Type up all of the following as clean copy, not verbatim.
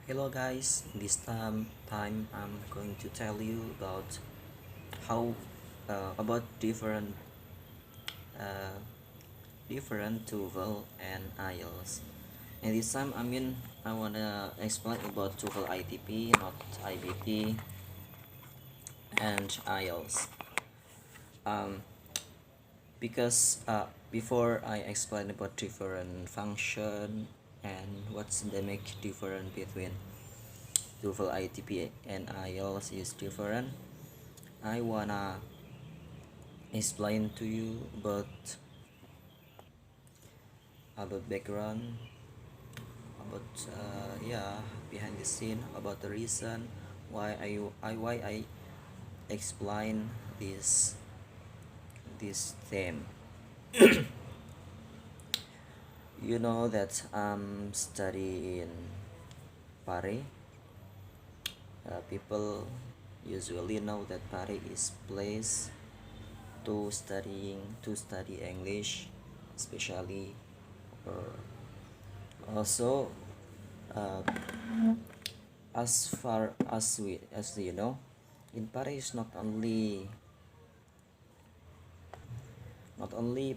Hello guys, in this time I'm going to tell you about how about uh, different TOEFL and IELTS. And this time I wanna explain about TOEFL ITP, not IBT and IELTS. Um, because before I explain about different function and what's the make difference between TOEFL ITP and IELTS is different. I wanna explain to you about background, about yeah, behind the scene, about the reason why I explain this theme. You know that I'm study in Paris. People usually know that Paris is place to study English, especially or also uh, as far as you know, in Paris not only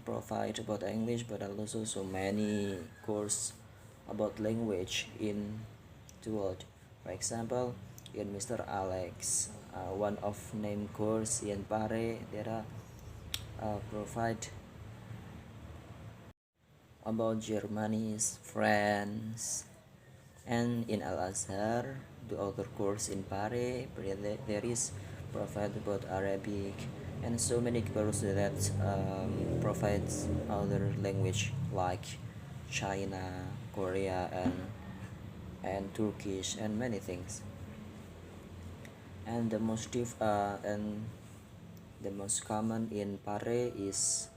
provide about English but also so many course about language in the world. For example, in Mr. Alex, one of name course in Paris, there are provide about Germany, France, and in Al Azhar, the other course in Paris, there is provide about Arabic and so many courses that provides other language like China, Korea, and Turkish and many things. And the most common in Paris is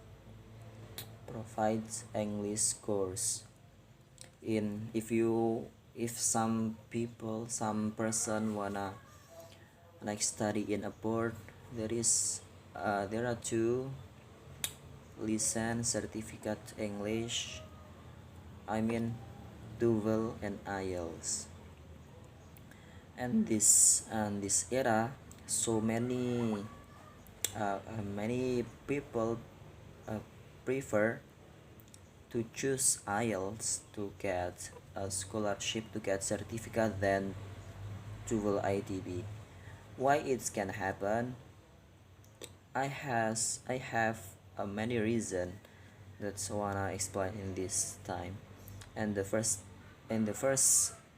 provides English course. In if some person wanna like study in abroad, there are two license certificate English, I mean TOEFL and IELTS. And this era, so many people uh, prefer to choose IELTS to get a scholarship, to get certificate than TOEFL ITB. Why it can happen? I have many reason that's wanna explain in this time. And the first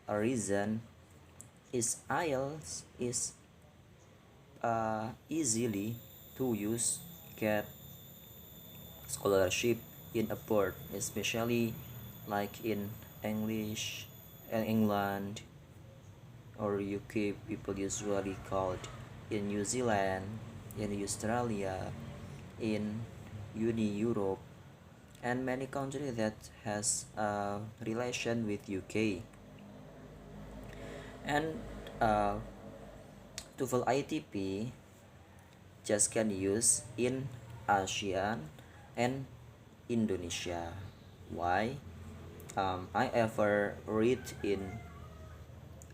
reason is IELTS is easily to use, get scholarship in abroad, especially like in English and England or UK. People usually called in New Zealand, in Australia, in Europe, and many countries that has a relation with UK. And uh, TOEFL ITP just can use in ASEAN and Indonesia. Why? I ever read in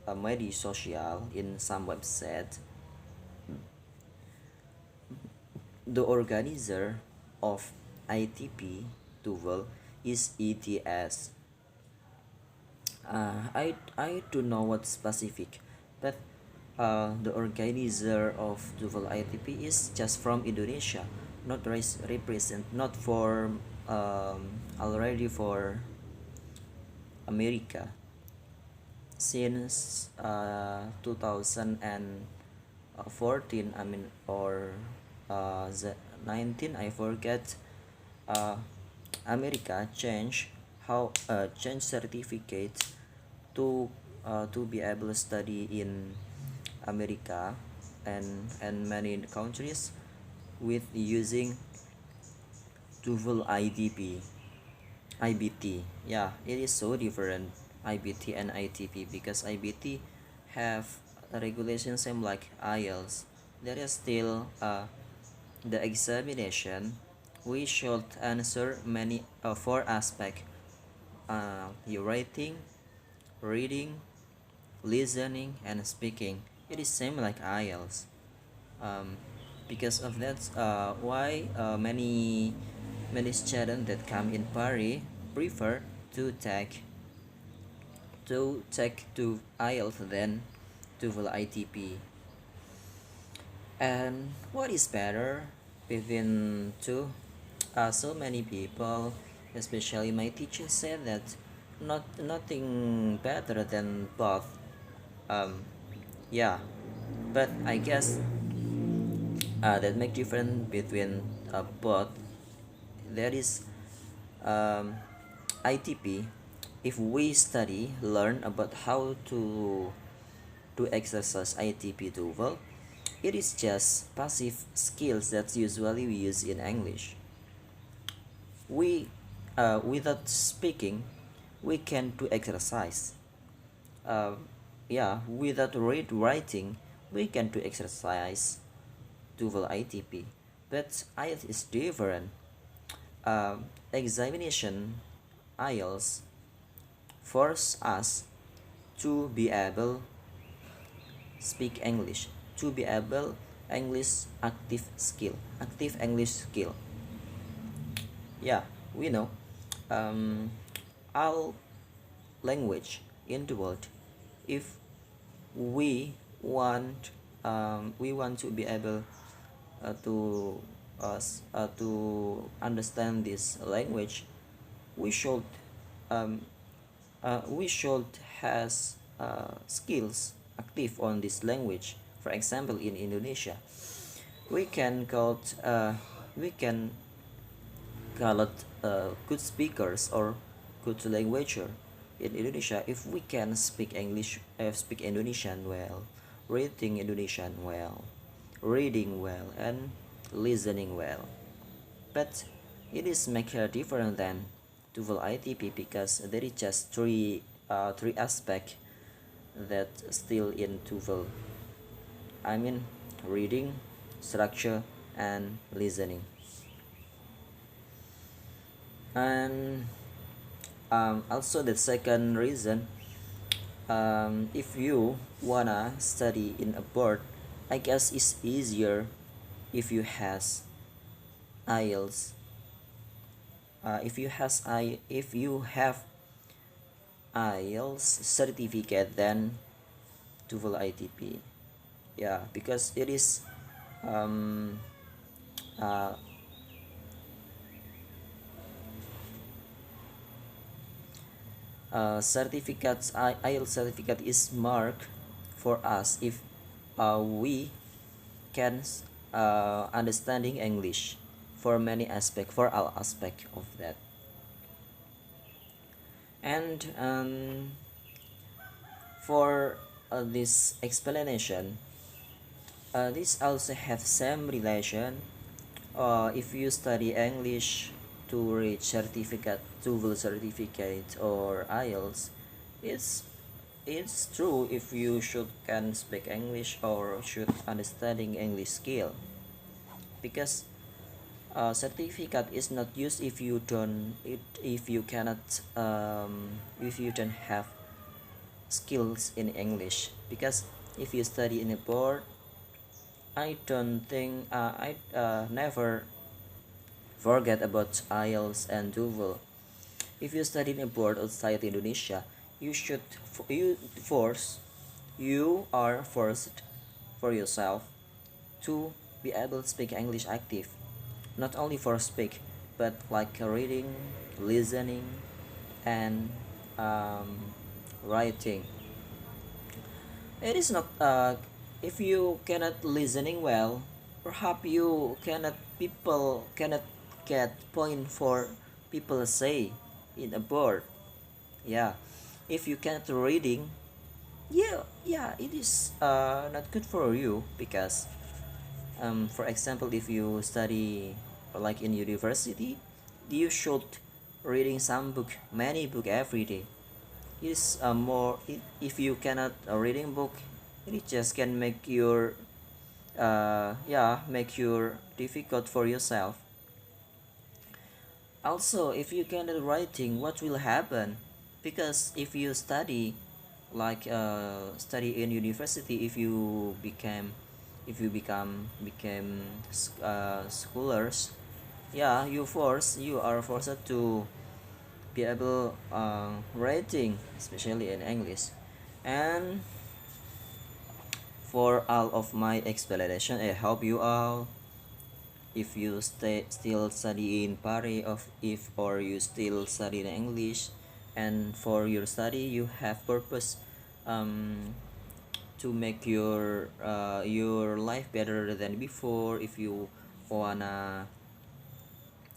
a media social in some website, the organizer of ITP TOEFL is ETS. I don't know what specific, but the organizer of TOEFL ITP is just from Indonesia, not represent, not for already for America since 2014. I mean, or the 19, I forget. uh, America change certificate to be able to study in America and many countries with using TOEFL IBT. Yeah, it is so different, IBT and ITP, because IBT have a regulation same like IELTS. There is still the examination. We should answer many four aspect: your writing, reading, listening, and speaking. It is same like IELTS. Um, because of that, why many students that come in Paris prefer to take to IELTS than TOEFL ITP. And what is better between two? So many people, especially my teacher, said that nothing better than both. Um, yeah, but I guess that make difference between both. There is um, ITP. If we study, learn about how to exercise ITP TOEFL, it is just passive skills that usually we use in English. We, without speaking, we can do exercise. Uh, yeah, without writing, we can do exercise TOEFL ITP. But IELTS is different. Examination IELTS force us to be able speak English, to be able English active English skill. Yeah, we know all language in the world. If we want to be able to understand this language, we should um, we should has skills active on this language. For example, in Indonesia, we can call we can call it good speakers or good languager in Indonesia if we can speak English, speak Indonesian well, reading well, and listening well. But it is make a different than TOEFL ITP because there is just three aspects that still in TOEFL. I mean, reading, structure, and listening. And also the second reason, if you wanna study in abroad, I guess it's easier if you has IELTS. If you have IELTS certificate than TOEFL ITP. Yeah, because it is um, uh, IELTS certificate is marked for us if we can understanding English for many aspect, for all aspect of that. And for this explanation, this also have some relation. If you study English to reach certificate, TOEFL certificate or IELTS, it's true if you should can speak English or should understanding English skill, because certificate is not used if you if you cannot if you don't have skills in English. Because if you study in a board, I don't think I never forget about IELTS and TOEFL. If you study in a board outside Indonesia, you should you are forced for yourself to be able to speak English active, not only for speak but like reading, listening, and writing. It is not if you cannot listening well, perhaps you cannot get point for people say in a board. Yeah, if you cannot reading, yeah, it is not good for you because for example, if you study like in university, you should reading some book, many book every day. It is if you cannot reading book, it just can make your make your difficult for yourself. Also, if you cannot writing, what will happen? Because if you study like study in university. If you became scholars, yeah, you are forced to be able writing, especially in English. And for all of my explanation, I hope you all, if you still study in Paris, of if or you still study in English, and for your study you have purpose um, to make your life better than before. Wanna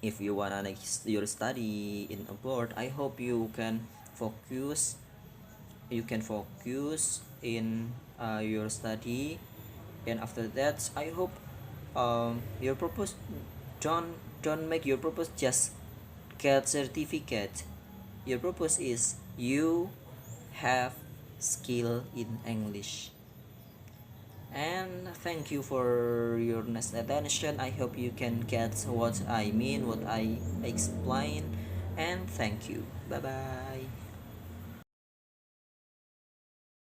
if you wanna next your study in abroad, I hope focus you can focus in your study. And after that, I hope your purpose, don't make your purpose just get certificate. Your purpose is you have skill in English. And thank you for your nice attention. I hope you can get what I mean, what I explain. And thank you. Bye bye.